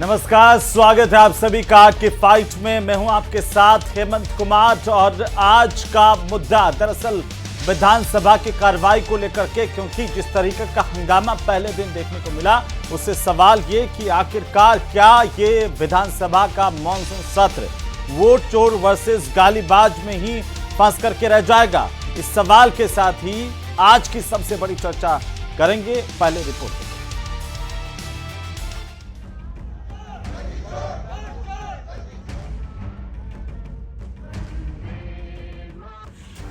नमस्कार, स्वागत है आप सभी का कि फाइट में। मैं हूं आपके साथ हेमंत कुमार और आज का मुद्दा दरअसल विधानसभा की कार्रवाई को लेकर के, क्योंकि जिस तरीके का हंगामा पहले दिन देखने को मिला, उससे सवाल ये कि आखिरकार क्या ये विधानसभा का मॉनसून सत्र वोट चोर वर्सेस गालीबाज में ही फंस करके रह जाएगा? इस सवाल के साथ ही आज की सबसे बड़ी चर्चा करेंगे। पहले रिपोर्ट।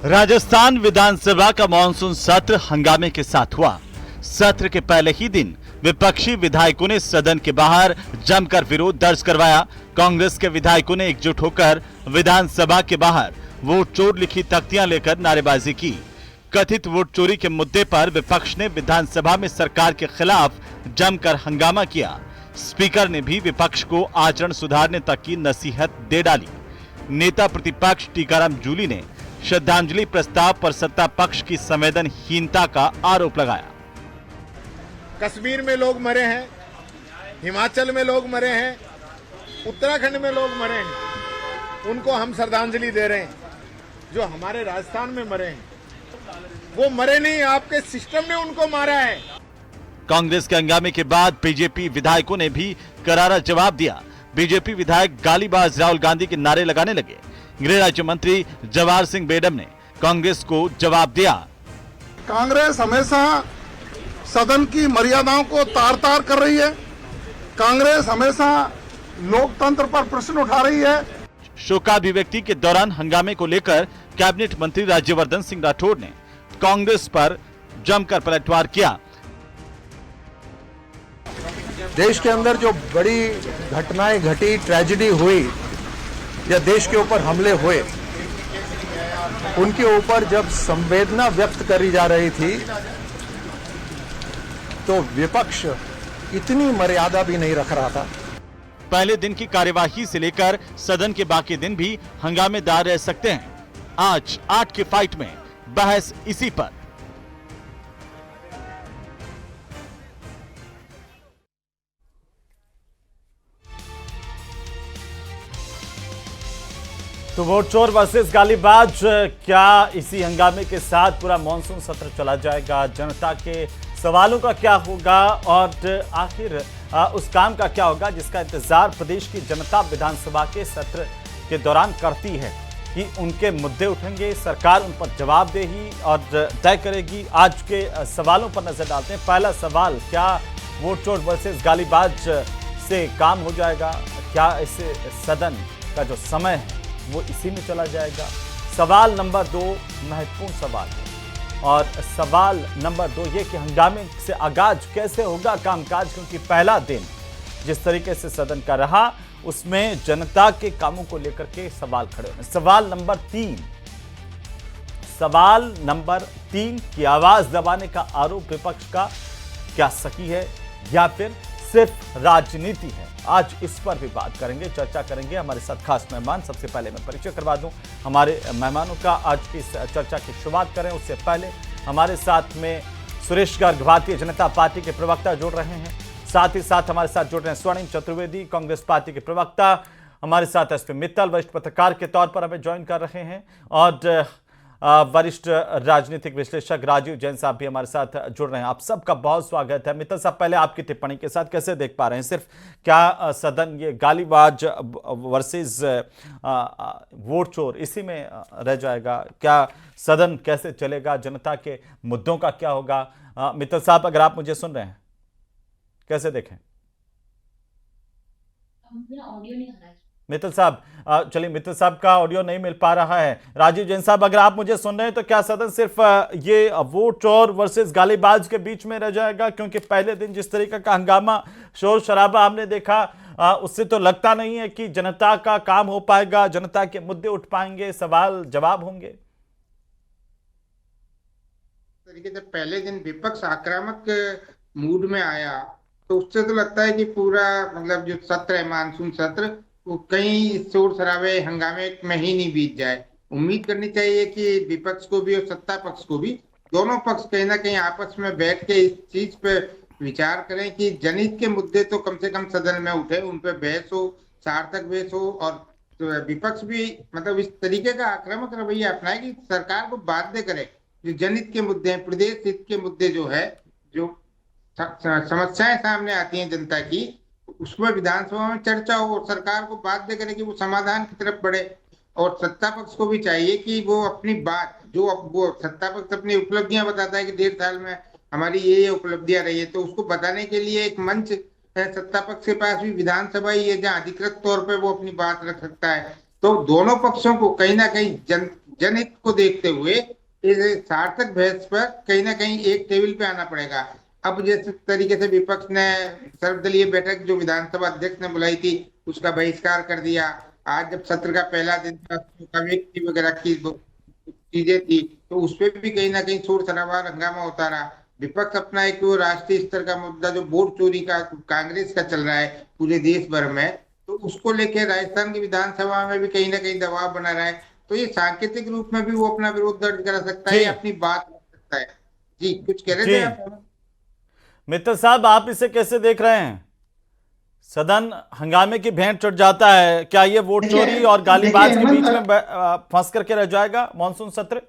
राजस्थान विधानसभा का मॉनसून सत्र हंगामे के साथ हुआ। सत्र के पहले ही दिन विपक्षी विधायकों ने सदन के बाहर जमकर विरोध दर्ज करवाया। कांग्रेस के विधायकों ने एकजुट होकर विधानसभा के बाहर वोट चोर लिखी तख्तियां लेकर नारेबाजी की। कथित वोट चोरी के मुद्दे पर विपक्ष ने विधानसभा में सरकार के खिलाफ जमकर हंगामा किया। स्पीकर ने भी विपक्ष को आचरण सुधारने तक की नसीहत दे डाली। नेता प्रतिपक्ष टीकाराम जूली ने श्रद्धांजलि प्रस्ताव पर सत्ता पक्ष की संवेदनहीनता का आरोप लगाया। कश्मीर में लोग मरे हैं, हिमाचल में लोग मरे हैं, उत्तराखंड में लोग मरे हैं, उनको हम श्रद्धांजलि दे रहे हैं। जो हमारे राजस्थान में मरे हैं वो मरे नहीं, आपके सिस्टम ने उनको मारा है। कांग्रेस के हंगामे के बाद बीजेपी विधायकों ने भी करारा जवाब दिया। बीजेपी विधायक गालीबाज राहुल गांधी के नारे लगाने लगे। गृह राज्य मंत्री जवाहर सिंह बेडम ने कांग्रेस को जवाब दिया। कांग्रेस हमेशा सदन की मर्यादाओं को तार तार कर रही है। कांग्रेस हमेशा लोकतंत्र पर प्रश्न उठा रही है। शोकाभिव्यक्ति के दौरान हंगामे को लेकर कैबिनेट मंत्री राज्यवर्धन सिंह राठौड़ ने कांग्रेस पर जमकर पलटवार किया। देश के अंदर जो बड़ी घटनाएं घटी, ट्रेजेडी हुई या देश के ऊपर हमले हुए, उनके ऊपर जब संवेदना व्यक्त करी जा रही थी तो विपक्ष इतनी मर्यादा भी नहीं रख रहा था। पहले दिन की कार्यवाही से लेकर सदन के बाकी दिन भी हंगामेदार रह सकते हैं। आज 8 की फाइट में बहस इसी पर। तो वोट चोर वर्सेस गालीबाज, क्या इसी हंगामे के साथ पूरा मॉनसून सत्र चला जाएगा? जनता के सवालों का क्या होगा और आखिर उस काम का क्या होगा जिसका इंतजार प्रदेश की जनता विधानसभा के सत्र के दौरान करती है कि उनके मुद्दे उठेंगे, सरकार उन पर जवाबदेही और तय करेगी। आज के सवालों पर नजर डालते हैं। पहला सवाल, क्या वोट चोर वर्सेस गालीबाज से काम हो जाएगा? क्या इसे सदन का जो समय है वो इसी में चला जाएगा? सवाल नंबर 2 महत्वपूर्ण सवाल है, और सवाल नंबर 2 ये कि हंगामे से आगाज कैसे होगा कामकाज, क्योंकि पहला दिन जिस तरीके से सदन का रहा उसमें जनता के कामों को लेकर के सवाल खड़े हैं। सवाल नंबर 3 की आवाज दबाने का आरोप विपक्ष का क्या सही है या फिर सिर्फ राजनीति है? आज इस पर भी बात करेंगे, चर्चा करेंगे। हमारे साथ खास मेहमान, सबसे पहले मैं परिचय करवा दूं हमारे मेहमानों का। आज की इस चर्चा की शुरुआत करें उससे पहले हमारे साथ में सुरेश गर्ग भारतीय जनता पार्टी के प्रवक्ता जुड़ रहे हैं। साथ ही साथ हमारे साथ जुड़ रहे हैं स्वर्णिम चतुर्वेदी कांग्रेस पार्टी के प्रवक्ता। हमारे साथ एसपी मित्तल वरिष्ठ पत्रकार के तौर पर हमें ज्वाइन कर रहे हैं, और वरिष्ठ राजनीतिक विश्लेषक राजीव जैन साहब भी हमारे साथ जुड़ रहे हैं। आप सबका बहुत स्वागत है। मित्तल साहब, पहले आपकी टिप्पणी के साथ कैसे देख पा रहे हैं? सिर्फ क्या सदन ये गालीबाज वर्सेस वोट चोर इसी में रह जाएगा? क्या सदन कैसे चलेगा? जनता के मुद्दों का क्या होगा? मित्तल साहब, अगर आप मुझे सुन रहे हैं, कैसे देखें? ऑडियो नहीं आ रहा है मित्तल साहब, चलिए, मित्तल साहब का ऑडियो नहीं मिल पा रहा है। राजीव जैन साहब, अगर आप मुझे सुन रहे हैं तो क्या सदन सिर्फ ये वोट चोर वर्सेस गालीबाज के बीच में रह जाएगा? क्योंकि पहले दिन जिस तरीके का हंगामा, शोर शराबा हमने देखा, उससे तो लगता नहीं है कि जनता का काम हो पाएगा, जनता के मुद्दे उठ पाएंगे, सवाल जवाब होंगे। तरीके से पहले दिन विपक्ष आक्रामक मूड में आया तो उससे तो लगता है कि पूरा मतलब जो सत्र है, मानसून सत्र, वो कहीं शोर शराबे हंगामे में ही नहीं बीत जाए। उम्मीद करनी चाहिए कि विपक्ष को भी और सत्ता पक्ष को भी, दोनों पक्ष कहीं ना कहीं आपस में बैठ के इस चीज पे विचार करें कि जनहित के मुद्दे तो कम से कम सदन में उठे, उन पे बहस हो, सार्थक बहस हो, और तो विपक्ष भी मतलब इस तरीके का आक्रामक रवैया अपनाए कि सरकार को बाध्य करे। जो जनहित के मुद्दे हैं, प्रदेश हित के मुद्दे जो है, जो समस्याएं सामने आती हैं जनता की, उसमें विधानसभा में चर्चा हो और सरकार को बाध्य करे कि वो समाधान की तरफ बढ़े। और सत्ता पक्ष को भी चाहिए कि वो अपनी बात, जो अब वो सत्ता पक्ष अपनी उपलब्धियां बताता है कि 1.5 साल में हमारी ये उपलब्धियां रही है, तो उसको बताने के लिए एक मंच है सत्ता पक्ष के पास भी, विधानसभा ही है जहाँ अधिकृत तौर पे वो अपनी बात रख सकता है। तो दोनों पक्षों को कहीं ना कहीं जनहित को देखते हुए इस सार्थक बहस पर कहीं ना कहीं एक टेबल पे आना पड़ेगा। अब जिस तरीके से विपक्ष ने सर्वदलीय बैठक जो विधानसभा अध्यक्ष ने बुलाई थी उसका बहिष्कार कर दिया। आज जब सत्र का पहला दिन था, कमेटी वगैरह की चीजें थी, तो उस पर भी कहीं ना कहीं शोर शराबा हंगामा होता रहा। विपक्ष अपना एक वो राष्ट्रीय स्तर का मुद्दा जो वोट चोरी का कांग्रेस का चल रहा है पूरे देश भर में, तो उसको लेकर राजस्थान की विधानसभा में भी कहीं ना कहीं दबाव बना रहा है। तो ये सांकेतिक रूप में भी वो अपना विरोध दर्ज करा सकता है, अपनी बात रख सकता है। जी कुछ कह रहे थे आप? मित्तल साहब, आप इसे कैसे देख रहे हैं? सदन हंगामे की भेंट चढ़ जाता है, क्या ये वोट चोरी और गालीबाज के बीच में फंस करके रह जाएगा मानसून सत्र?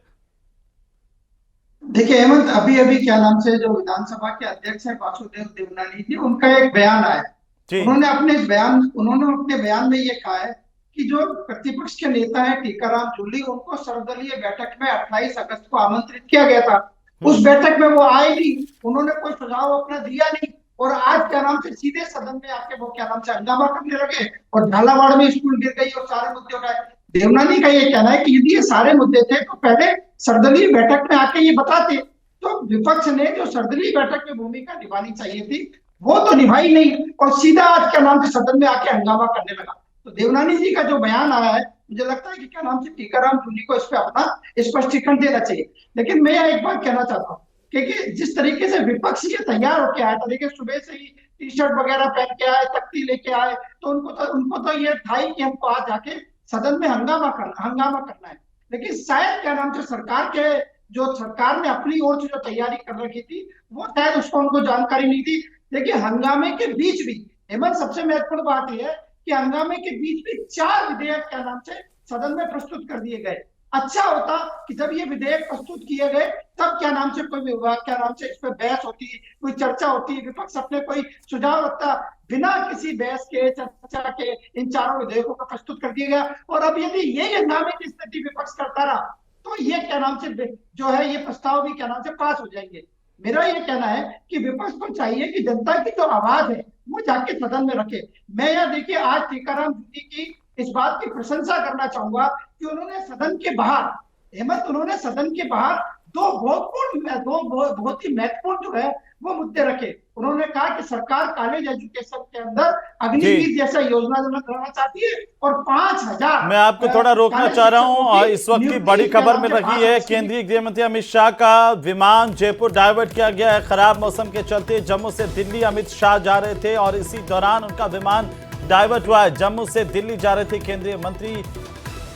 देखिए हेमंत, अभी अभी क्या नाम से जो विधानसभा के अध्यक्ष हैं वासुदेव देवनानी जी, उनका एक बयान आया। उन्होंने अपने बयान में ये कहा है कि जो प्रतिपक्ष के नेता हैं टीकाराम जूली, उनको सर्वदलीय बैठक में 28 अगस्त को आमंत्रित किया गया था। उस बैठक में वो आए नहीं, उन्होंने कोई सुझाव अपना दिया नहीं, और आज क्या नाम से सीधे सदन में आके वो क्या नाम से हंगामा करने लगे और झालावाड़ में स्कूल गिर गई और सारे मुद्दे उठाए। देवनानी का ये कहना है कि यदि ये सारे मुद्दे थे तो पहले सर्वदलीय बैठक में आके ये बताते। तो विपक्ष ने जो सर्वदलीय बैठक में भूमिका निभानी चाहिए थी वो तो निभाई नहीं, और सीधा आज क्या नाम से सदन में आके हंगामा करने लगा। तो देवनानी जी का जो बयान आया है, मुझे लगता है कि क्या नाम से टीकाराम जूली को इस पे अपना स्पष्टीकरण देना चाहिए। लेकिन मैं एक बात कहना चाहता हूँ, क्योंकि जिस तरीके से विपक्ष ये तैयार होके आया था, देखिए सुबह से ही टी शर्ट वगैरह पहन के आए, तख्ती लेके आए, तो उनको तो ये था ही कि हमको आज जाके सदन में हंगामा करना है। लेकिन शायद क्या नाम से सरकार ने अपनी ओर से जो तैयारी कर रखी थी वो शायद उसको उनको जानकारी नहीं थी। देखिए हंगामे के बीच भी हेमंत, सबसे महत्वपूर्ण बात यह है कि हंगामे के बीच भी 4 विधेयक क्या नाम से सदन में प्रस्तुत कर दिए गए। अच्छा होता कि जब ये विधेयक प्रस्तुत किए गए तब क्या नाम से कोई विभाग क्या नाम से इस पर बहस होती, कोई चर्चा होती, विपक्ष अपने कोई सुझाव रखता। बिना किसी बहस के, चर्चा के इन 4 विधेयकों को प्रस्तुत कर दिया गया। और अब यदि ये हंगामे की स्थिति विपक्ष करता रहा तो ये क्या नाम से जो है ये प्रस्ताव भी क्या नाम से पास हो जाएंगे। मेरा ये कहना है कि विपक्ष को चाहिए कि जनता की जो आवाज है वो जाके सदन में रखे। मैं यहाँ देखिए आज टीकाराम जूली की इस बात की प्रशंसा करना चाहूंगा कि उन्होंने सदन के बाहर, हेमंत, उन्होंने सदन के बाहर दो बहुत ही महत्वपूर्ण जो है वो मुद्दे रखे। उन्होंने कहा कि सरकार कॉलेज एजुकेशन के अंदर अग्निवीर जैसा योजना बनाना चाहती है और 5000। मैं आपको थोड़ा रोकना चाह रहा हूं, और इस वक्त की बड़ी खबर में रही है केंद्रीय गृह मंत्री अमित शाह का विमान जयपुर डायवर्ट किया गया है। खराब मौसम के चलते जम्मू से दिल्ली अमित शाह जा रहे थे और इसी दौरान उनका विमान डायवर्ट हुआ है। जम्मू से दिल्ली जा रहे थे केंद्रीय मंत्री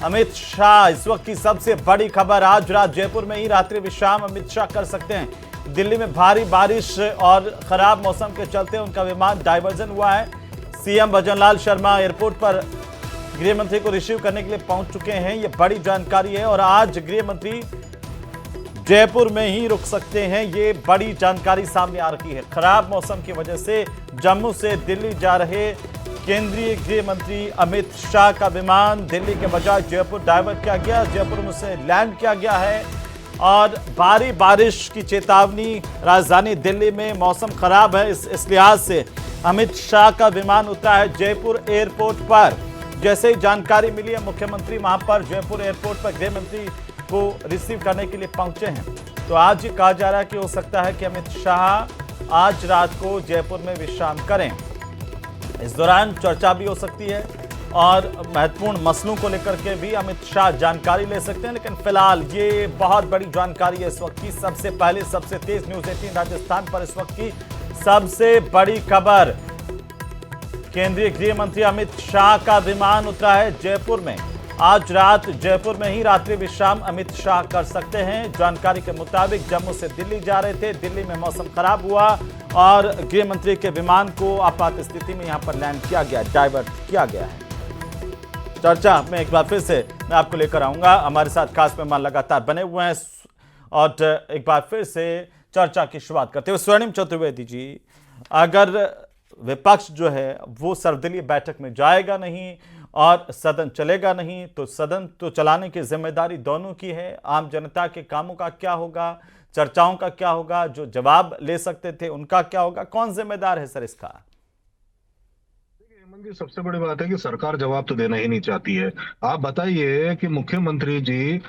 अमित शाह। इस वक्त की सबसे बड़ी खबर, आज रात जयपुर में ही रात्रि विश्राम अमित शाह कर सकते हैं। दिल्ली में भारी बारिश और खराब मौसम के चलते उनका विमान डाइवर्जन हुआ है। सीएम भजनलाल शर्मा एयरपोर्ट पर गृह मंत्री को रिसीव करने के लिए पहुंच चुके हैं। ये बड़ी जानकारी है और आज गृह मंत्री जयपुर में ही रुक सकते हैं। ये बड़ी जानकारी सामने आ रही है। खराब मौसम की वजह से जम्मू से दिल्ली जा रहे केंद्रीय गृह मंत्री अमित शाह का विमान दिल्ली के बजाय जयपुर डाइवर्ट किया गया। जयपुर में उसे लैंड किया गया है और भारी बारिश की चेतावनी, राजधानी दिल्ली में मौसम खराब है। इस लिहाज से अमित शाह का विमान उतरा है जयपुर एयरपोर्ट पर। जैसे ही जानकारी मिली है मुख्यमंत्री वहां पर जयपुर एयरपोर्ट पर गृह मंत्री को रिसीव करने के लिए पहुंचे हैं। तो आज ये कहा जा रहा है कि हो सकता है कि अमित शाह आज रात को जयपुर में विश्राम करें। इस दौरान चर्चा भी हो सकती है और महत्वपूर्ण मसलों को लेकर के भी अमित शाह जानकारी ले सकते हैं। लेकिन फिलहाल ये बहुत बड़ी जानकारी है इस वक्त की। सबसे पहले सबसे तेज न्यूज़ 18 राजस्थान पर इस वक्त की सबसे बड़ी खबर, केंद्रीय गृह मंत्री अमित शाह का विमान उतरा है जयपुर में। आज रात जयपुर में ही रात्रि विश्राम अमित शाह कर सकते हैं। जानकारी के मुताबिक जम्मू से दिल्ली जा रहे थे, दिल्ली में मौसम खराब हुआ और गृह मंत्री के विमान को आपात स्थिति में यहां पर लैंड किया गया, डाइवर्ट किया गया है। चर्चा में एक बार फिर से मैं आपको लेकर आऊंगा, हमारे साथ खास मेहमान लगातार बने हुए हैं और एक बार फिर से चर्चा की शुरुआत करते हुए स्वर्णिम चतुर्वेदी जी, अगर विपक्ष जो है वो सर्वदलीय बैठक में जाएगा नहीं और सदन चलेगा नहीं तो सदन तो चलाने की जिम्मेदारी दोनों की है। आम जनता के कामों का क्या होगा, चर्चाओं का क्या होगा, जो जवाब ले सकते थे उनका क्या होगा, कौन जिम्मेदार है सर इसका? हेमंत जी, सबसे बड़ी बात है कि सरकार जवाब तो देना ही नहीं चाहती है। आप बताइए कि मुख्यमंत्री जी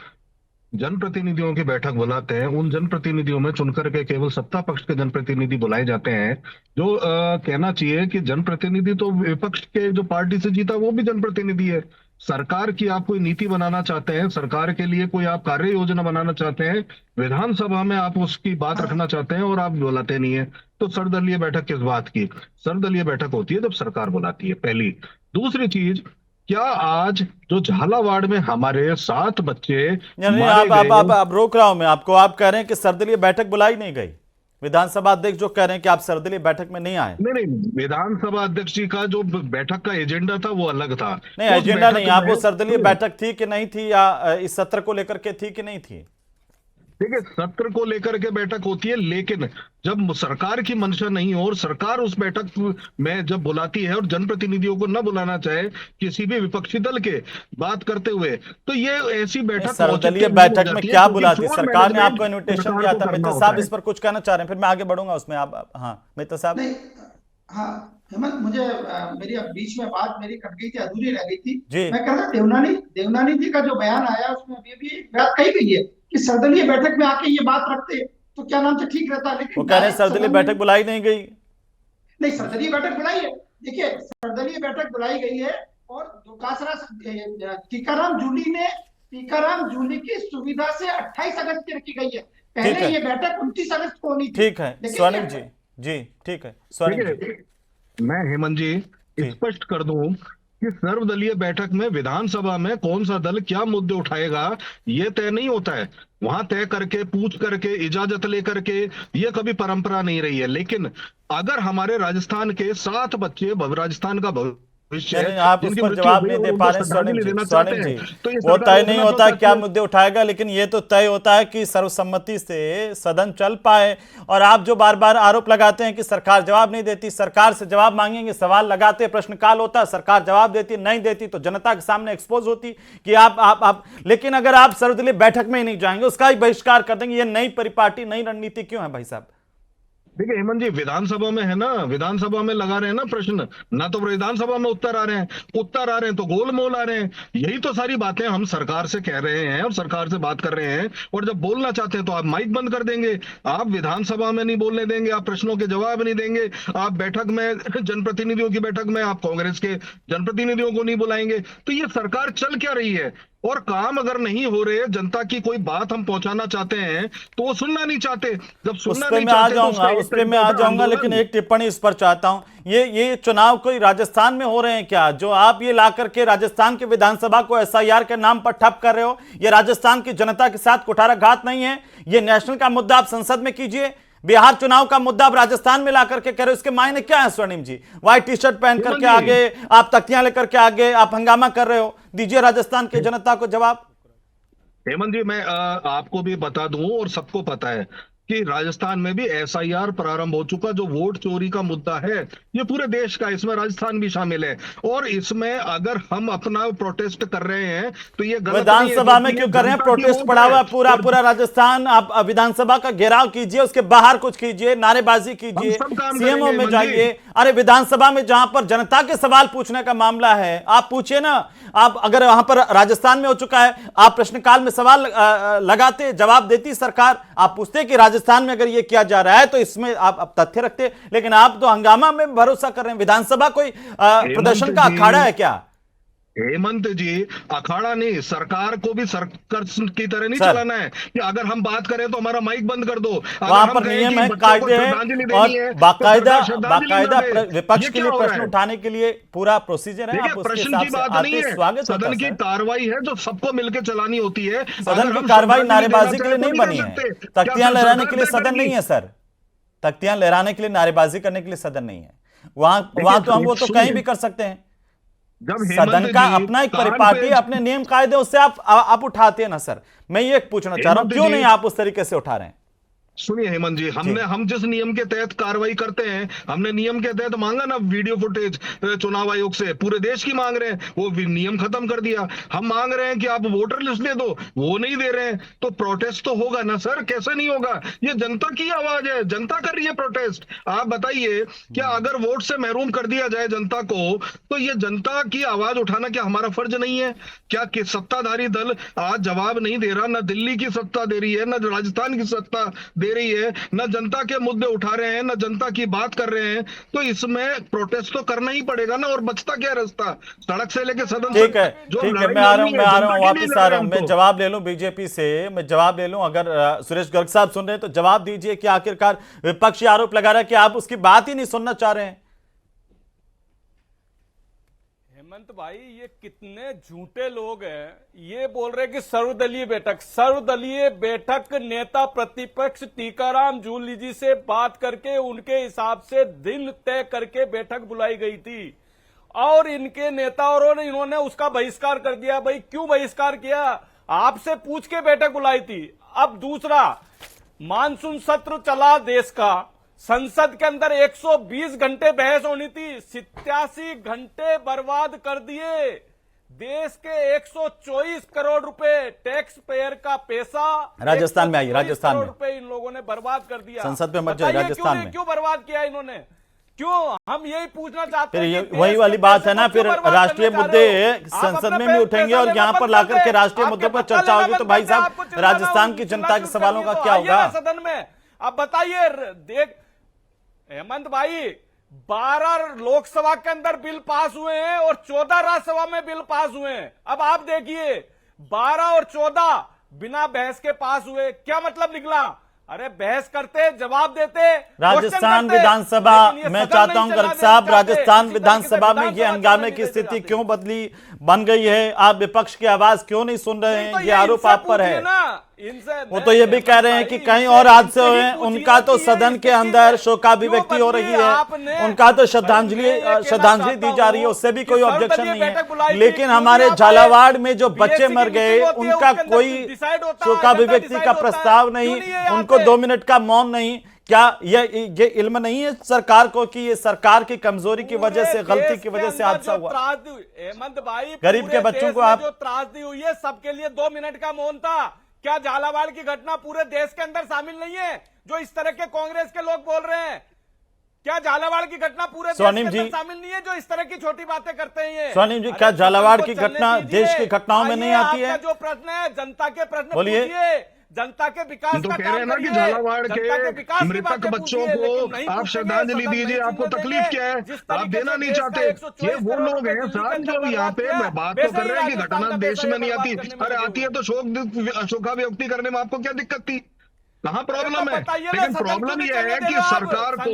जनप्रतिनिधियों की बैठक बुलाते हैं, उन जनप्रतिनिधियों में चुनकर के केवल सत्ता पक्ष के जनप्रतिनिधि बुलाए जाते हैं, जो कहना चाहिए कि जनप्रतिनिधि तो विपक्ष के जो पार्टी से जीता वो भी जनप्रतिनिधि है। सरकार की आप कोई नीति बनाना चाहते हैं, सरकार के लिए कोई आप कार्य योजना बनाना चाहते हैं, विधानसभा में आप उसकी बात रखना चाहते हैं और आप बुलाते नहीं है, तो सर्वदलीय बैठक किस बात की? सर्वदलीय बैठक होती है जब सरकार बुलाती है, पहली। दूसरी चीज, क्या आज जो झालावाड़ में हमारे 7 बच्चे आप रोक रहा हूं मैं आपको, आप कह रहे हैं कि सर्वदलीय बैठक बुलाई नहीं गई, विधानसभा अध्यक्ष जो कह रहे हैं कि आप सर्वदलीय बैठक में नहीं आए। नहीं, विधानसभा अध्यक्ष जी का जो बैठक का एजेंडा था वो अलग था। नहीं, एजेंडा नहीं, आप वो सर्वदलीय बैठक थी कि नहीं थी, या इस सत्र को लेकर के थी कि नहीं थी? ठीक है, सत्र को लेकर के बैठक होती है, लेकिन जब सरकार की मंशा नहीं हो और सरकार उस बैठक में जब बुलाती है और जनप्रतिनिधियों को न बुलाना चाहे किसी भी विपक्षी दल के बात करते हुए, तो ये ऐसी बैठक सर्वदलीय बैठक में क्या बुलाती? सरकार ने आपको इन्विटेशन दिया था। मित्र साहब इस पर कुछ कहना चाह रहे हैं, फिर मैं आगे बढ़ूंगा उसमें। आप हाँ मित्र साहब। हाँ हेमंत, मुझे मेरी अब बीच में बात मेरी कट गई थी, अधूरी रह गई थी। मैं कह रहा देवनानी जी का जो बयान आया उसमें अभी भी बात कही गई है कि सर्वदलीय बैठक में आके ये बात रखते तो क्या नाम से ठीक रहता, लेकिन वो कह रहे हैं सर्वदलीय बैठक बुलाई नहीं गई। नहीं, सर्वदलीय बैठक बुलाई है। देखिए, सर्वदलीय बैठक बुलाई गई है और टीकाराम जूली की सुविधा से 28 अगस्त की रखी गई है। पहले ये बैठक 29 अगस्त को होनी थी। ठीक है स्वर्णिम जी, जी ठीक है स्वर्णिम जी। मैं हेमंत जी स्पष्ट कर दूं कि सर्वदलीय बैठक में विधानसभा में कौन सा दल क्या मुद्दे उठाएगा ये तय नहीं होता है। वहां तय करके, पूछ करके, इजाजत लेकर के, ये कभी परंपरा नहीं रही है। लेकिन अगर हमारे राजस्थान के 7 बच्चे राजस्थान का आप उस पर जवाब नहीं दे पा रहे स्वर्णिम जी, तो वो तय नहीं होता क्या मुद्दे उठाएगा, लेकिन ये तो तय होता है कि सर्वसम्मति से सदन चल पाए। और आप जो बार बार आरोप लगाते हैं कि सरकार जवाब नहीं देती, सरकार से जवाब मांगेंगे, सवाल लगाते, प्रश्नकाल होता, सरकार जवाब देती नहीं देती तो जनता के सामने एक्सपोज होती कि आप लेकिन अगर आप सर्वदलीय बैठक में ही नहीं जाएंगे, उसका ही बहिष्कार कर देंगे, ये नई परिपाटी, नई रणनीति क्यों है भाई साहब? देखिए हेमंत जी, विधानसभा में है ना, विधानसभा में लगा रहे हैं ना प्रश्न, ना तो विधानसभा में उत्तर आ रहे हैं तो गोलमोल आ रहे हैं। यही तो सारी बातें हम सरकार से कह रहे हैं और सरकार से बात कर रहे हैं, और जब बोलना चाहते हैं तो आप माइक बंद कर देंगे, आप विधानसभा में नहीं बोलने देंगे, आप प्रश्नों के जवाब नहीं देंगे, आप बैठक में, जनप्रतिनिधियों की बैठक में आप कांग्रेस के जनप्रतिनिधियों को नहीं बुलाएंगे। तो ये सरकार चल क्या रही है? और काम अगर नहीं हो रहे, जनता की कोई बात हम पहुंचाना चाहते हैं तो वो सुनना नहीं चाहते। जब सुनना नहीं चाहते उस पे मैं आ जाऊंगा, लेकिन एक टिप्पणी इस पर चाहता हूं। ये चुनाव कोई राजस्थान में हो रहे हैं क्या, जो आप ये ला करके राजस्थान के विधानसभा को एसआईआर के नाम पर ठप कर रहे हो? ये राजस्थान की जनता के साथ कुठाराघात नहीं है? ये नेशनल का मुद्दा आप संसद में कीजिए, बिहार चुनाव का मुद्दा आप राजस्थान में ला करके कह रहे हो, इसके मायने क्या है स्वर्णिम जी? व्हाइट टी शर्ट पहन करके आगे, आप तख्तियां लेकर के आगे, आप हंगामा कर रहे हो, दीजिए राजस्थान की जनता को जवाब। हेमंत जी, मैं आपको भी बता दूं और सबको पता है कि राजस्थान में भी एसआईआर प्रारंभ हो चुका। जो वोट चोरी का मुद्दा है ये पूरे देश का, इसमें राजस्थान भी शामिल है, और इसमें अगर हम अपना प्रोटेस्ट कर रहे हैं तो ये गलत विधानसभा में क्यों कर रहे हैं? प्रोटेस्ट पड़ा हुआ पूरा राजस्थान। आप विधानसभा का घेराव कीजिए, उसके बाहर कुछ कीजिए, नारेबाजी कीजिए, सीएमओ में जाइए। अरे विधानसभा में जहां पर जनता के सवाल पूछने का मामला है आप पूछिए ना। आप अगर वहां पर राजस्थान में हो चुका है, आप प्रश्नकाल में सवाल लगाते, जवाब देती सरकार, आप पूछते कि राजस्थान में अगर ये किया जा रहा है तो इसमें आप तथ्य रखते, लेकिन आप तो हंगामा में भरोसा कर रहे हैं। विधानसभा कोई प्रदर्शन का अखाड़ा है क्या? हेमंत जी, अखाड़ा नहीं, सरकार को भी सर्कस की तरह नहीं सर, चलाना है कि अगर हम बात करें तो हमारा माइक बंद कर दो। वहां पर नियम है, कायदे हैं और बाकायदा विपक्ष के लिए प्रश्न उठाने के लिए पूरा प्रोसीजर है। आप उसके प्रश्न हिसाब की से बात नहीं आते, है, स्वागत होता सदन है की सर। कार्रवाई है जो सबको मिलकर चलानी होती है। सदन की कार्रवाई नारेबाजी के लिए नहीं बनी है, तख्तियां लहराने के लिए सदन नहीं है सर। तख्तियां लहराने के लिए, नारेबाजी करने के लिए सदन नहीं है। वहां तो हम वो तो कहीं भी कर सकते हैं। सदन का अपना एक परिपाटी, अपने नियम कायदे, उससे आप उठाते हैं ना सर। मैं ये पूछना चाह रहा हूं, क्यों नहीं आप उस तरीके से उठा रहे हैं? सुनिए हेमंत जी, हम जिस नियम के तहत कार्रवाई करते हैं, हमने नियम के तहत मांगा ना वीडियो फुटेज चुनाव आयोग से, पूरे देश की मांग रहे हैं, वो नियम खत्म कर दिया। हम मांग रहे हैं कि आप वोटर लिस्ट दे दो, वो नहीं दे रहे हैं, तो प्रोटेस्ट तो होगा ना सर, कैसे नहीं होगा? ये जनता की आवाज है, जनता कर रही है प्रोटेस्ट। आप बताइए, क्या अगर वोट से महरूम कर दिया जाए जनता को, तो ये जनता की आवाज उठाना क्या हमारा फर्ज नहीं है? क्या सत्ताधारी दल आज जवाब नहीं दे रहा? ना दिल्ली की सत्ता दे रही है, ना राजस्थान की सत्ता दे रही है, न जनता के मुद्दे उठा रहे हैं, न जनता की बात कर रहे हैं, तो इसमें प्रोटेस्ट तो करना ही पड़ेगा ना। और बचता क्या रास्ता, सड़क से लेके सदन। ठीक है, ठीक है, मैं आ रहा हूं, वापस आ रहा हूं। मैं जवाब ले लूं बीजेपी से, मैं जवाब ले लूं। अगर सुरेश गर्ग साहब सुन रहे हैं तो जवाब दीजिए कि आखिरकार विपक्ष आरोप लगा रहा है कि आप उसकी बात ही नहीं सुनना चाह रहे हैं। हेमंत भाई, ये कितने झूठे लोग हैं, ये बोल रहे कि सर्वदलीय बैठक नेता प्रतिपक्ष टीकाराम जूली जी से बात करके उनके हिसाब से दिन तय करके बैठक बुलाई गई थी और इनके नेताओं ने इन्होंने उसका बहिष्कार कर दिया। भाई क्यों बहिष्कार किया? आपसे पूछ के बैठक बुलाई थी। अब दूसरा, मानसून सत्र चला देश का, संसद के अंदर 120 घंटे बहस होनी थी, 87 घंटे बर्बाद कर दिए। देश के 124 करोड़ रुपए टैक्स पेयर का पैसा राजस्थान में आई, राजस्थान में रुपए इन लोगों ने बर्बाद कर दिया। संसद में मत जाए, राजस्थान में क्यों बर्बाद किया इन्होंने? क्यों? हम यही पूछना चाहते हैं। वही वाली बात है ना, फिर राष्ट्रीय मुद्दे संसद में भी उठेंगे और यहाँ पर लाकर के राष्ट्रीय मुद्दों पर चर्चा होगी, तो भाई साहब राजस्थान की जनता के सवालों का क्या होगा सदन में? अब बताइए, देख हेमंत भाई, 12 लोकसभा के अंदर बिल पास हुए हैं और 14 राज्यसभा में बिल पास हुए हैं। अब आप देखिए, 12 और 14 बिना बहस के पास हुए, क्या मतलब निकला? अरे बहस करते, जवाब देते। राजस्थान विधानसभा, मैं चाहता हूं गर्ग साहब, राजस्थान विधानसभा में ये हंगामे की स्थिति क्यों बन गई है? आप विपक्ष की आवाज क्यों नहीं सुन रहे हैं? ये आरोप आप पर है। वो तो ये भी कह रहे हैं कि कहीं और हादसे हुए हैं, उनका तो सदन के अंदर शोकाभिव्यक्ति हो रही है, उनका तो श्रद्धांजलि दी जा रही है, उससे भी कोई ऑब्जेक्शन नहीं है। लेकिन हमारे झालावाड़ में जो बच्चे मर गए, उनका कोई शोकाभिव्यक्ति का प्रस्ताव नहीं, उनको 2 मिनट का मौन नहीं। क्या ये इल्म नहीं है सरकार को कि ये सरकार की कमजोरी की वजह से, गलती की वजह से हादसा हुआ? हेमंत भाई, गरीब के बच्चों को आप जो त्रासदी हुई है, सबके लिए 2 मिनट का मौन था। क्या झालावाड़ की घटना पूरे देश के अंदर शामिल नहीं है जो इस तरह के कांग्रेस के लोग बोल रहे हैं? क्या झालावाड़ की घटना पूरे देश के अंदर शामिल नहीं है जो इस तरह की छोटी बातें करते हैं? स्वर्णिम जी, क्या झालावाड़ की घटना देश की घटनाओं में नहीं आती है? जो प्रश्न है, जनता के प्रश्न बोलिए। जनता के विकास तो का कह रहे हैं ना कि झालावाड़ के मृतक बच्चों को आप श्रद्धांजलि दीजिए, आपको तकलीफ क्या है, आप देना नहीं चाहते? ये वो लोग हैं साहब जो यहाँ पे बात तो कर रहे हैं कि घटना देश में नहीं आती। अरे आती है तो शोकाभिव्यक्ति करने में आपको क्या दिक्कत थी? कहाँ प्रॉब्लम है? लेकिन प्रॉब्लम यह है कि सरकार को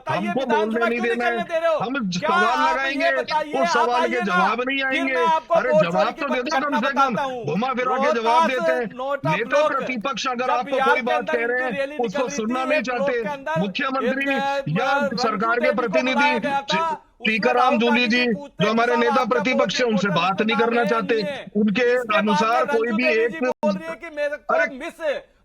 हमको बोलने नहीं देना है। हम सवाल लगाएंगे, उस सवाल के जवाब नहीं आएंगे। अरे जवाब तो दे दो कम से कम, घुमा फिरा के जवाब देते हैं। नेता प्रतिपक्ष अगर आपको कोई बात कह रहे हैं, उसको सुनना नहीं चाहते। मुख्यमंत्री या सरकार के प्रतिनिधि टीकाराम जूली जी जो हमारे नेता प्रतिपक्ष है, उनसे बात नहीं करना चाहते। उनके अनुसार कोई भी एक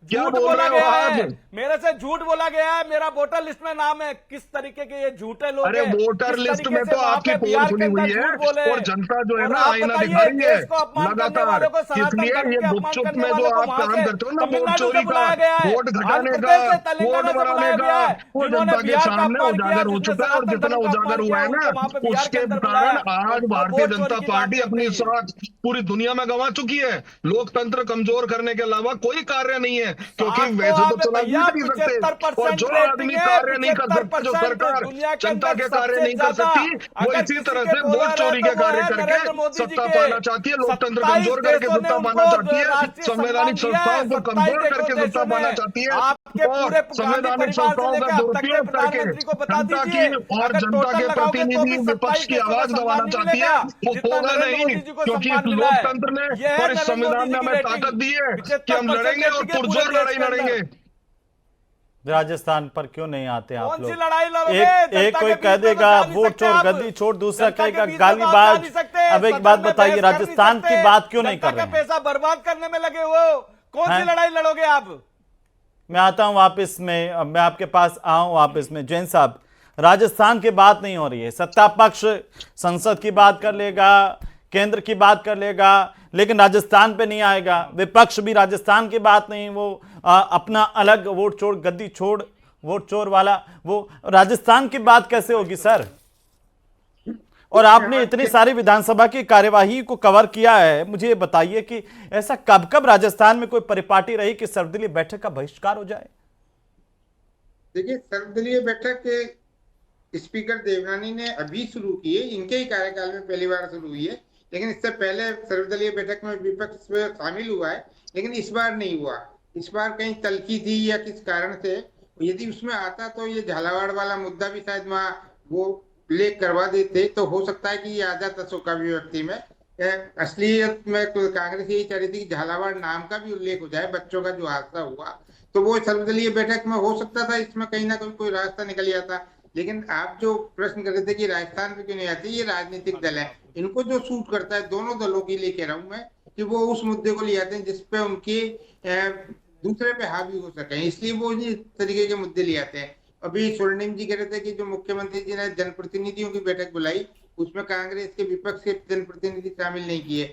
क्या बोला गया है, मेरे से झूठ बोला गया है, मेरा वोटर लिस्ट में नाम है। किस तरीके के ये झूठे लोग? अरे वोटर लिस्ट में तो आपकी पोल खुली हुई है और जनता जो है ना आईना दिखा रही है लगातार। इसलिए ये गुपचुप में जो आप काम करते हो ना, वोट चोरी का, वोट घटाने का, वोट बढ़ाने का, वो जनता के सामने उजागर हो चुका है। और जितना उजागर हुआ है ना, उसके कारण आज भारतीय जनता पार्टी अपनी साख पूरी दुनिया में गंवा चुकी है। लोकतंत्र कमजोर करने के अलावा कोई कार्य नहीं है। क्योंकि वैसे तो चुनाव जीत नहीं सकते, और जो आदमी कार्य नहीं कर सकता, जो सरकार जनता के कार्य नहीं कर सकती, वो इसी तरह से वोट चोरी के कार्य करके सत्ता पाना चाहती है, लोकतंत्र कमजोर करके सत्ता पाना चाहती है, संवैधानिक संस्थाओं को कमजोर करके सत्ता पाना चाहती है, और संवैधानिक संस्थाओं का दुरुपयोग करके जनता की और जनता के प्रतिनिधि विपक्ष की आवाज दबाना चाहती है। वो होगा नहीं, क्योंकि इस लोकतंत्र ने और इस संविधान ने हमें ताकत दी है कि हम लड़ेंगे और पुरजोर लड़ाई लड़ेंगे। राजस्थान पर क्यों नहीं आते आप कौन लोग? सी लड़ाई लड़ोगे? एक कोई कह देगा वोट चोर गद्दी छोड़, दूसरा कहेगा गालीबाज। अब एक बात बताइए, राजस्थान की बात क्यों नहीं कर रहे हैं? पैसा बर्बाद करने में लगे हो, कौन सी लड़ाई लड़ोगे आप? मैं आता हूं वापस में, मैं आपके पास आऊं वापस में। जैन साहब, राजस्थान की बात नहीं हो रही है, सत्ता पक्ष संसद की बात कर लेगा, केंद्र की बात कर लेगा, लेकिन राजस्थान पे नहीं आएगा। विपक्ष भी राजस्थान की बात नहीं, वो अपना अलग वोट चोर गद्दी छोड़ वोट चोर वाला, वो राजस्थान की बात कैसे होगी सर? और आपने इतनी सारी विधानसभा की कार्यवाही को कवर किया है, मुझे ये बताइए कि ऐसा कब कब राजस्थान में कोई परिपाटी रही कि सर्वदलीय बैठक का बहिष्कार हो जाए? देखिए, सर्वदलीय बैठक स्पीकर देवनानी ने अभी शुरू की है, इनके ही कार्यकाल में पहली बार शुरू हुई है, लेकिन इससे पहले सर्वदलीय बैठक में विपक्ष शामिल हुआ है, लेकिन इस बार नहीं हुआ। इस बार कहीं तल्खी थी या किस कारण से, यदि उसमें आता तो ये झालावाड़ वाला मुद्दा भी शायद वहाँ वो उल्लेख करवा देते, तो हो सकता है कि ये आ जाता शोक अभिव्यक्ति में। असलियत में कांग्रेस यही चाह रही थी कि झालावाड़ नाम का भी उल्लेख हो जाए, बच्चों का जो हादसा हुआ, तो वो सर्वदलीय बैठक में हो सकता था, इसमें कहीं ना कहीं कोई रास्ता निकल जाता। लेकिन आप जो प्रश्न कर रहे थे कि राजस्थान में क्यों नहीं आती, ये राजनीतिक दल है, इनको जो सूट करता है, दोनों दलों के लिए कह रहा हूं मैं, कि वो उस मुद्दे को ले आते हैं जिसपे उनकी दूसरे पे हावी हो सके, इसलिए वो इस तरीके के मुद्दे ले आते हैं। अभी स्वर्णिम जी कह रहे थे कि जो मुख्यमंत्री जी ने जनप्रतिनिधियों की बैठक बुलाई, उसमें कांग्रेस के विपक्ष के जनप्रतिनिधि शामिल नहीं किए।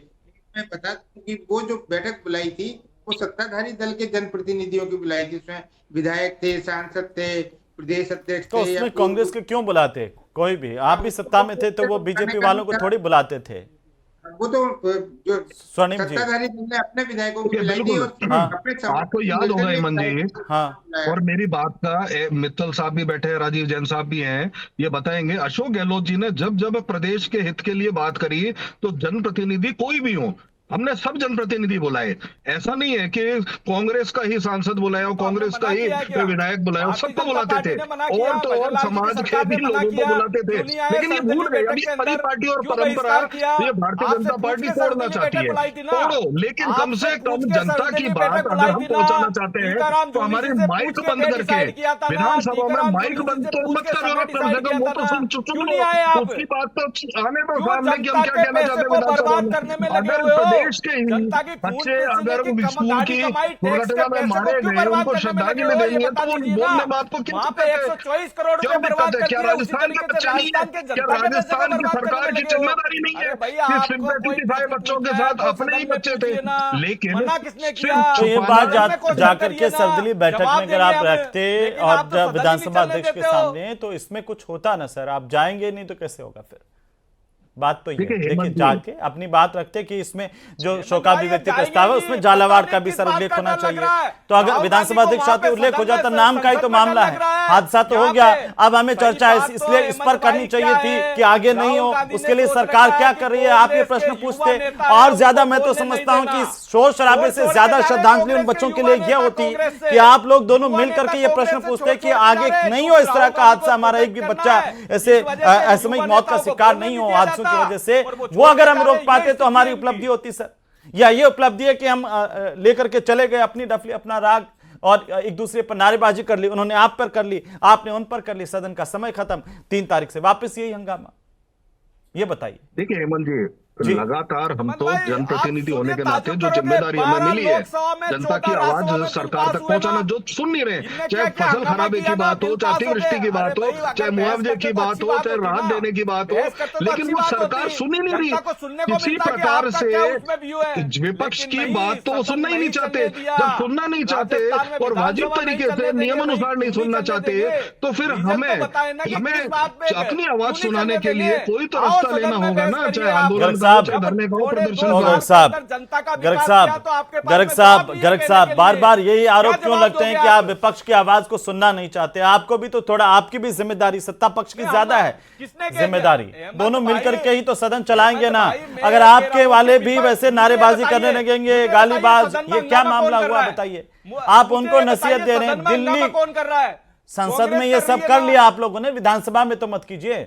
मैं बता दूं कि वो जो बैठक बुलाई थी वो सत्ताधारी दल के जनप्रतिनिधियों की बुलाई थी, उसमें विधायक थे, सांसद थे, प्रदेश अध्यक्ष तो उसमें कांग्रेस के क्यों बुलाते? कोई भी, आप भी सत्ता में थे तो वो बीजेपी वालों को थोड़ी बुलाते थे। वो तो जो स्वर्णिम जी सत्ताधारी दल ने अपने विधायकों को बुलाई थी और अपने आपको याद होगा हेमंत जी, हाँ, और मेरी बात का मित्तल साहब भी बैठे हैं, राजीव जैन साहब भी हैं, ये बताएंगे। अशोक गहलोत जी ने जब जब प्रदेश के हित के लिए बात करी तो जनप्रतिनिधि कोई भी हो, हमने सब जनप्रतिनिधि बुलाए। ऐसा नहीं है कि कांग्रेस का ही सांसद बुलाया और कांग्रेस का ही विधायक बुलाया, सबको बुलाते थे, और तो और समाज के भी लोगों को बुलाते थे। लेकिन ये भूल गए, अभी परिपाटी और परंपरा ये भारतीय जनता पार्टी तोड़ना चाहती है, तोड़ो, लेकिन कम से कम जनता की बात अगर हम पहुंचाना चाहते हैं तो हमारे माइक बंद करके विधानसभा में माइक बंद तो मत करो, कम से कम वो तो सुन चुप लो, उसकी बात तो आने दो सामने कि हम क्या कहना चाहते हैं विधानसभा में। अगर देश के ही बच्चे अगर स्कूल की दुर्घटना में मारे गए, उनको श्रद्धांजलि देनी है, तो वो बोलने बात को क्यों दिक्कत है? क्या राजस्थान के बच्चे नहीं है? क्या राजस्थान की सरकार की जिम्मेदारी नहीं है कि सिंपैथी दिखाए बच्चों के साथ? अपने ही बच्चे थे, लेकिन ये बात जाकर के सर्वदलीय बैठक में अगर आप रखते और जब विधानसभा अध्यक्ष के सामने, तो इसमें कुछ होता ना सर। आप जाएंगे नहीं तो कैसे होगा फिर? बात तो ये देखिए, जाके अपनी बात रखते कि इसमें जो शोकाभिव्यक्ति प्रस्ताव है उसमें झालावाड़ का भी सर उल्लेख होना चाहिए। तो अगर विधानसभा अध्यक्ष आते उल्लेख हो जाता, नाम का ही तो मामला है, हादसा तो हो गया, अब हमें चर्चा इसलिए इस पर करनी चाहिए थी कि आगे नहीं हो, उसके लिए सरकार क्या कर रही है, आप ये प्रश्न पूछते। और ज्यादा मैं तो समझता हूँ कि शोर शराबे से ज्यादा श्रद्धांजलि उन बच्चों के लिए यह होती कि आप लोग दोनों मिल करके ये प्रश्न पूछते कि आगे नहीं हो इस तरह का हादसा, हमारा एक भी बच्चा ऐसे असामयिक मौत का शिकार नहीं हो हादसों की वजह से। वो अगर हम रोक पाते तो हमारी उपलब्धि होती सर। या ये उपलब्धि है कि हम लेकर के चले गए अपनी डफली, अपना राग, और एक दूसरे पर नारेबाजी कर ली, उन्होंने आप पर कर ली, आपने उन पर कर ली, सदन का समय खत्म, 3 तारीख से वापस यही हंगामा। ये बताइए। देखिए हेमंत जी, लगातार हम तो जनप्रतिनिधि होने के नाते जो जिम्मेदारी हमें मिली है जनता की आवाज सरकार तक पहुंचाना, जो सुन नहीं रहे, चाहे फसल खराबे की बात हो, चाहे अतिवृष्टि की बात हो, चाहे मुआवजे की बात हो, चाहे राहत देने की बात हो, लेकिन वो सरकार सुन ही नहीं रही। किसी प्रकार से विपक्ष की बात तो सुनना ही नहीं चाहते। जब सुनना नहीं चाहते और वाजिब तरीके से नियमानुसार नहीं सुनना चाहते, तो फिर हमें अपनी आवाज सुनाने के लिए कोई तो रास्ता लेना होगा ना, चाहे आंदोलन साहब, धरने का हो, प्रदर्शन गर्ग का। साहब, जनता का गर्ग विकास साहब, किया तो आपके पास गर्ग में साहब, जवाब नहीं है गर्ग कहने साहब, के बार लिए। बार यही आरोप क्या क्यों जवाब लगते हैं दोगे कि आप? आप विपक्ष की आवाज को सुनना नहीं चाहते? आपको भी तो थोड़ा, आपकी भी जिम्मेदारी सत्ता पक्ष की ज्यादा है, किसने कह जिम्मेदारी दिया? दोनों भाई, मिलकर के ही तो सदन चलाएंगे ना। भाई, मैं अगर कह रहा आपके हूं वाले कि भी विपक्ष- वैसे मुझे नारेबाजी करने बताइए, लगेंगे, मुझे गालीबाज, बताइए, सदन ये में क्या हंगामा मामला कौन कर हुआ रहा है? बताइए। मुझे आप उनको बताइए, नसीहत दे रहे हैं। सदन में हंगामा दिल्ली कौन कर रहा है? संसद में कांग्रेस ये कर सब रही है कर ना। लिया आप लोगों ने, विधानसभा में तो मत कीजिए।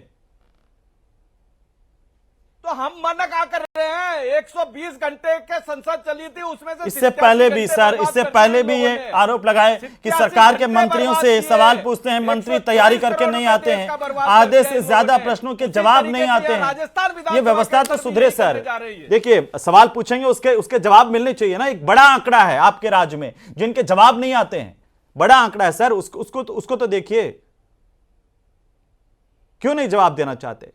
तो हम मना क्या कर रहे हैं? 120 घंटे के संसद चली थी, उसमें से इससे 87 पहले भी घंटे सर, बर्बाद इससे कर दिए पहले इन भी लोगों ये ने। आरोप लगाए कि 87 सरकार के घंटे मंत्रियों बर्बाद से किए। सवाल पूछते हैं, मंत्री 123 तैयारी करके करोड़ नहीं रुपए आते देश हैं, का बर्बाद आधे कर से दिया इन ज्यादा लोगों ने। प्रश्नों के उसी जवाब तरीके नहीं से आते राजस्थान हैं। विधानसभा ये के व्यवस्था तो अंदर सुधरे भी सर। करने जा रही है। देखिए, सवाल पूछेंगे, उसके जवाब मिलने चाहिए ना। एक बड़ा आंकड़ा है आपके राज्य में जिनके जवाब नहीं आते हैं, बड़ा आंकड़ा है सर, उसको तो देखिए। क्यों नहीं जवाब देना चाहते?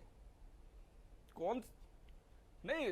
कौन नहीं,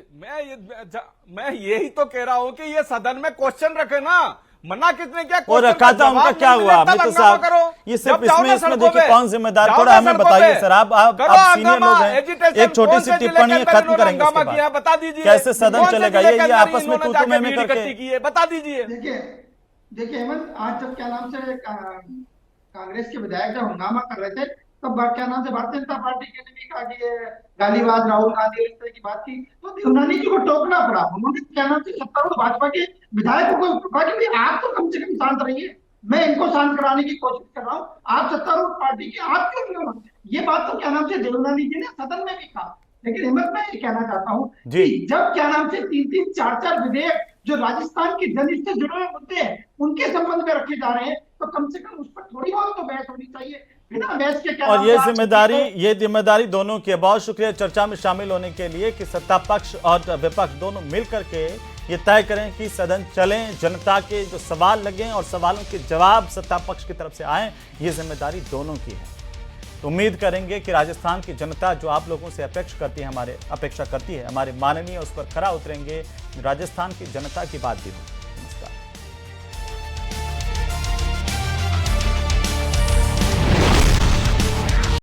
मैं यही तो कह रहा हूं कि ये सदन में क्वेश्चन रखे ना। मना किसने किया? और रखा था, उनका क्या हुआ? मित्र साहब, ये सिर्फ इसमें देखिए कौन जिम्मेदार, थोड़ा हमें बताइए सर। आप सीनियर लोग हैं, एक छोटी सी टिप्पणी खत्म करेंगे उसके बाद। बता दीजिए कैसे सदन चलेगा? ये आपस में तू में करके की है, बता दीजिए। देखिए हेमंत, आज जब क्या नाम से कांग्रेस के विधायक जब हंगामा कर रहे थे, तब क्या नाम से भारतीय जनता पार्टी के ने भी कहा कि ये गालीबाज राहुल गांधी इस तरह की बात की, तो देवनानी जी को टोकना पड़ा। उन्होंने क्या नाम से सत्तारूढ़ भाजपा के विधायकों को कहा कि भाई आप तो कम से कम शांत रहिए, मैं इनको शांत कराने की कोशिश कर रहा हूँ, आप सत्तारूढ़ पार्टी के, आप क्यों नहीं हो? ये बात तो क्या नाम से देवनानी जी ने सदन में भी कहा। लेकिन हिम्मत, मैं ये कहना चाहता हूँ कि जब क्या नाम से 3-3, 4-4 विधेयक जो राजस्थान के जनहित से जुड़े हुए मुद्दे हैं उनके संबंध में रखे जा रहे हैं, तो कम से कम उस पर थोड़ी बहुत तो बहस होनी चाहिए। बिना बहस के क्या और ये जिम्मेदारी दोनों की है। बहुत शुक्रिया चर्चा में शामिल होने के लिए कि सत्ता पक्ष और विपक्ष दोनों मिलकर के ये तय करें कि सदन चले, जनता के जो सवाल लगे और सवालों के जवाब सत्ता पक्ष की तरफ से आए, ये जिम्मेदारी दोनों की है। तो उम्मीद करेंगे कि राजस्थान की जनता जो आप लोगों से अपेक्षा करती है, हमारे माननीय उस पर खरा उतरेंगे। राजस्थान की जनता की बात भी होगी।